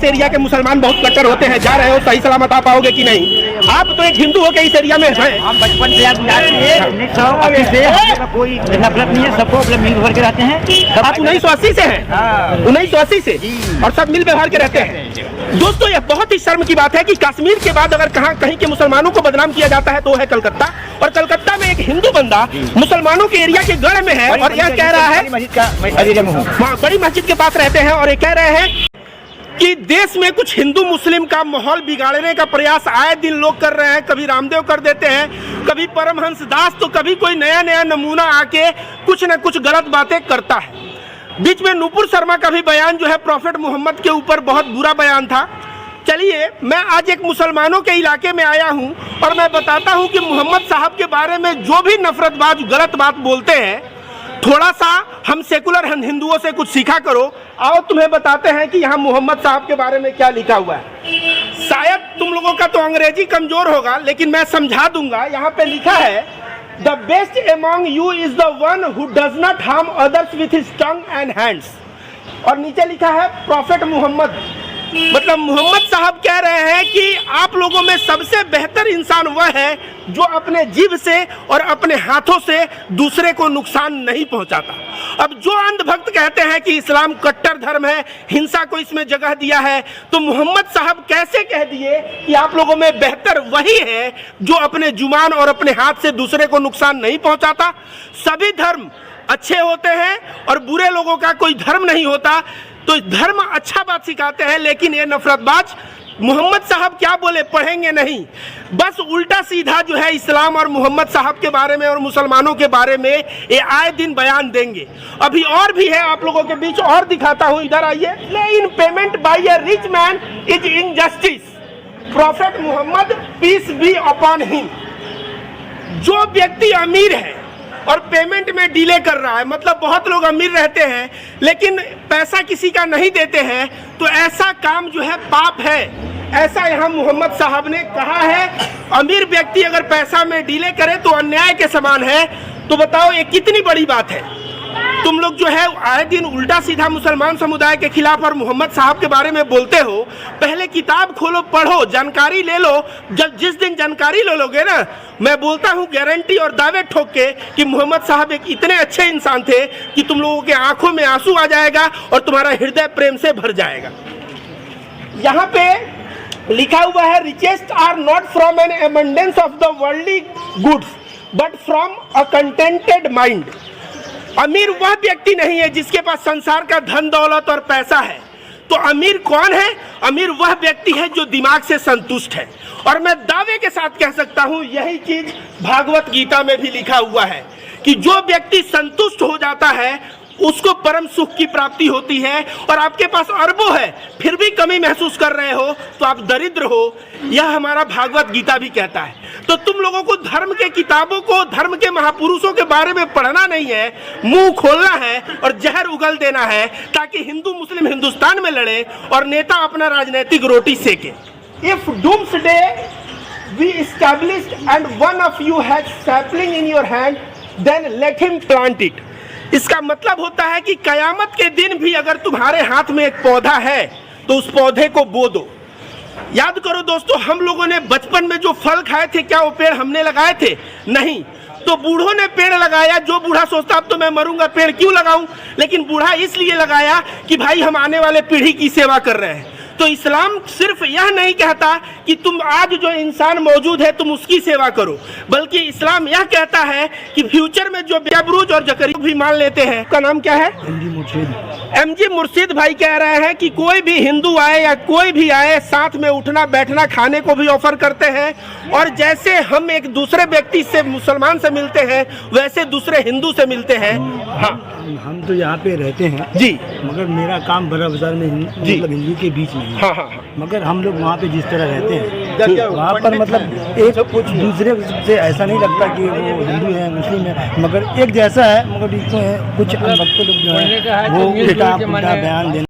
Area के मुसलमान बहुत कट्टर होते हैं, जा रहे हो सही सलामत आ पाओगे कि नहीं? आप तो एक हिंदू हो के इस एरिया में हैं। हम बचपन से कोई नफरत नहीं है, सबको अपने मिल भर के रहते हैं। आप 1980 से हैं? 1980 से, और सब मिल व्यवहार के रहते हैं। दोस्तों, यह बहुत ही शर्म की बात है कि कश्मीर के बाद अगर कहीं के मुसलमानों को बदनाम किया जाता है तो वो है कलकत्ता। और कलकत्ता में एक हिंदू बंदा मुसलमानों के एरिया के गढ़ में है और यह कह रहा है, बड़ी मस्जिद के पास रहते हैं और ये कह रहे हैं कि देश में कुछ हिंदू मुस्लिम का माहौल बिगाड़ने का प्रयास आए दिन लोग कर रहे हैं। कभी रामदेव कर देते हैं, कभी परमहंस दास, तो कभी कोई नया नमूना आके कुछ न कुछ गलत बातें करता है। बीच में नूपुर शर्मा का भी बयान जो है प्रॉफेट मोहम्मद के ऊपर बहुत बुरा बयान था। चलिए, मैं आज एक मुसलमानों के इलाके में आया हूं और मैं बताता हूं कि मोहम्मद साहब के बारे में जो भी नफरतबाज गलत बात बोलते हैं, थोड़ा सा हम सेकुलर हिंदुओं से कुछ सीखा करो। आओ तुम्हें बताते हैं कि यहाँ मोहम्मद साहब के बारे में क्या लिखा हुआ है। शायद तुम लोगों का तो अंग्रेजी कमजोर होगा, लेकिन मैं समझा दूंगा। यहाँ पे लिखा है, the best among you is the one who does not harm others with his tongue and hands. और नीचे लिखा है प्रॉफेट मोहम्मद। मतलब मोहम्मद साहब कह रहे हैं कि आप लोगों में सबसे बेहतर इंसान वह है जो अपने जीभ से और अपने हाथों से दूसरे को नुकसान नहीं पहुंचाता। अब जो अंधभक्त कहते हैं कि इस्लाम कट्टर धर्म है, हिंसा को इसमें जगह दिया है, तो मोहम्मद साहब कैसे कह दिए कि आप लोगों में बेहतर वही है जो अपने जुबान और अपने हाथ से दूसरे को नुकसान नहीं पहुंचाता? सभी धर्म अच्छे होते हैं और बुरे लोगों का कोई धर्म नहीं होता। तो धर्म अच्छा बात सिखाते हैं, लेकिन ये नफरतबाज मोहम्मद साहब क्या बोले पढ़ेंगे नहीं, बस उल्टा सीधा जो है इस्लाम और मोहम्मद साहब के बारे में और मुसलमानों के बारे में ये आए दिन बयान देंगे। अभी और भी है, आप लोगों के बीच और दिखाता हूं, इधर आइए। In payment by a rich man is injustice. Prophet Muhammad peace be upon him. जो व्यक्ति अमीर है और पेमेंट में डिले कर रहा है, मतलब बहुत लोग अमीर रहते हैं लेकिन पैसा किसी का नहीं देते हैं, तो ऐसा काम जो है पाप है, ऐसा यहाँ मोहम्मद साहब ने कहा है। अमीर व्यक्ति अगर पैसा में डिले करे तो अन्याय के समान है। तो बताओ ये कितनी बड़ी बात है। तुम लोग जो है आए दिन उल्टा सीधा मुसलमान समुदाय के खिलाफ और मोहम्मद साहब के बारे में बोलते हो। पहले किताब खोलो, पढ़ो, जानकारी ले लो। जब जिस दिन जानकारी ले लोगे ना, मैं बोलता हूँ गारंटी और दावे ठोक के कि मोहम्मद साहब एक इतने अच्छे इंसान थे कि तुम लोगों के आंखों में आंसू आ जाएगा और तुम्हारा हृदय प्रेम से भर जाएगा। यहाँ पे लिखा हुआ है, riches are not from an abundance of the worldly goods but from a contented mind. अमीर वह व्यक्ति नहीं है जिसके पास संसार का धन दौलत और पैसा है। तो अमीर कौन है? अमीर वह व्यक्ति है जो दिमाग से संतुष्ट है। और मैं दावे के साथ कह सकता हूं, यही चीज भागवत गीता में भी लिखा हुआ है कि जो व्यक्ति संतुष्ट हो जाता है उसको परम सुख की प्राप्ति होती है। और आपके पास अरबों है फिर भी कमी महसूस कर रहे हो तो आप दरिद्र हो, यह हमारा भागवत गीता भी कहता है। तो तुम लोगों को धर्म के किताबों को, धर्म के महापुरुषों के बारे में पढ़ना नहीं है, मुंह खोलना है और जहर उगल देना है ताकि हिंदू मुस्लिम हिंदुस्तान में लड़े और नेता अपना राजनीतिक रोटी सेके। If doomsday we established and one of you has sapling in your hand then let him plant it. इसका मतलब होता है कि कयामत के दिन भी अगर तुम्हारे हाथ में एक पौधा है तो उस पौधे को बो दो। याद करो दोस्तों, हम लोगों ने बचपन में जो फल खाए थे, क्या वो पेड़ हमने लगाए थे? नहीं। तो बूढ़ों ने पेड़ लगाया। जो बूढ़ा सोचता अब तो मैं मरूंगा, पेड़ क्यों लगाऊं? लेकिन बूढ़ा इसलिए लगाया कि भाई हम आने वाले पीढ़ी की सेवा कर रहे हैं। तो इस्लाम सिर्फ यह नहीं कहता कि तुम आज जो इंसान मौजूद है तुम उसकी सेवा करो, बल्कि इस्लाम यह कहता है कि फ्यूचर में जो बेबरूज और जकरिया भी मान लेते हैं। उसका नाम क्या है? एमजी मुर्शिद भाई कह रहे हैं कि कोई भी हिंदू आए या कोई भी आए, साथ में उठना बैठना खाने को भी ऑफर करते हैं। और जैसे हम एक दूसरे व्यक्ति से, मुसलमान से मिलते हैं, वैसे दूसरे हिंदू से मिलते हैं। हाँ, हम तो यहाँ पे रहते हैं जी, मगर मेरा काम बड़ा बाजार में मतलब हिंदू के बीच में है। हाँ हाँ हाँ। मगर हम लोग वहाँ पे जिस तरह रहते हैं वहाँ पर मतलब एक कुछ दूसरे से ऐसा नहीं लगता कि वो हिंदू है मुस्लिम है, मगर एक जैसा है। मगर इसको कुछ वक्त लोग जो है वो उल्टा बयान देना